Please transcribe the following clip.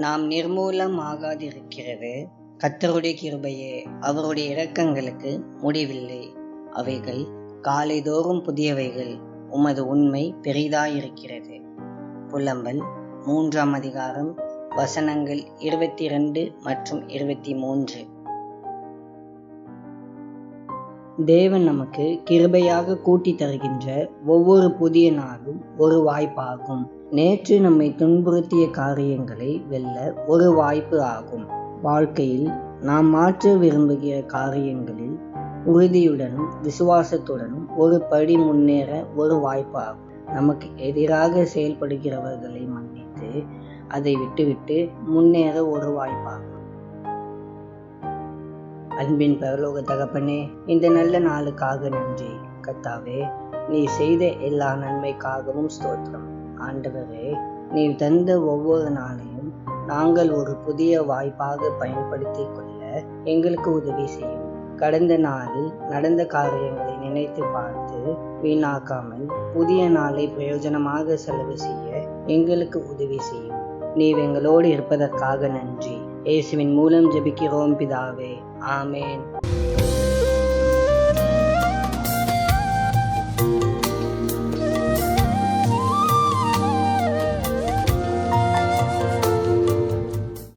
நாம் நிர்மூலமாகாதிருக்கிறது கர்த்தருடைய கிருபையே. அவருடைய இரக்கங்களுக்கு முடிவில்லை. அவைகள் காலைதோறும் புதியவைகள். உமது உண்மை பெரிதாயிருக்கிறது. புலம்பல் 3ஆம் அதிகாரம் வசனங்கள் 22 மற்றும் 23. தேவன் நமக்கு கிருபையாக கூட்டி தருகின்ற ஒவ்வொரு புதிய நாளும் ஒரு வாய்ப்பாகும். நேற்று நம்மை துன்புறுத்திய காரியங்களை வெல்ல ஒரு வாய்ப்பு ஆகும். வாழ்க்கையில் நாம் மாற்ற விரும்புகிற காரியங்களில் உறுதியுடனும் விசுவாசத்துடனும் ஒரு படி முன்னேற ஒரு வாய்ப்பு ஆகும். நமக்கு எதிராக செயல்படுகிறவர்களை மன்னித்து அதை விட்டுவிட்டு முன்னேற ஒரு வாய்ப்பாகும். அன்பின் பரலோக தகப்பனே, இந்த நல்ல நாளுக்காக நன்றி. கர்த்தாவே, நீ செய்த எல்லா நன்மைக்காகவும் ஸ்தோத்திரம். ஆண்டவரே, நீ தந்த ஒவ்வொரு நாளையும் நாங்கள் ஒரு புதிய வாய்ப்பாக பயன்படுத்தி கொள்ள எங்களுக்கு உதவி செய்யும். கடந்த நாளில் நடந்த காரியங்களை நினைத்து பார்த்து வீணாக்காமல் புதிய நாளை பிரயோஜனமாக செலவு செய்ய எங்களுக்கு உதவி செய்யும். நீர் எங்களோடு இருப்பதற்காக நன்றி. இயேசுவின் மூலம் ஜெபிக்கிறோம் பிதாவே. ஆமேன்.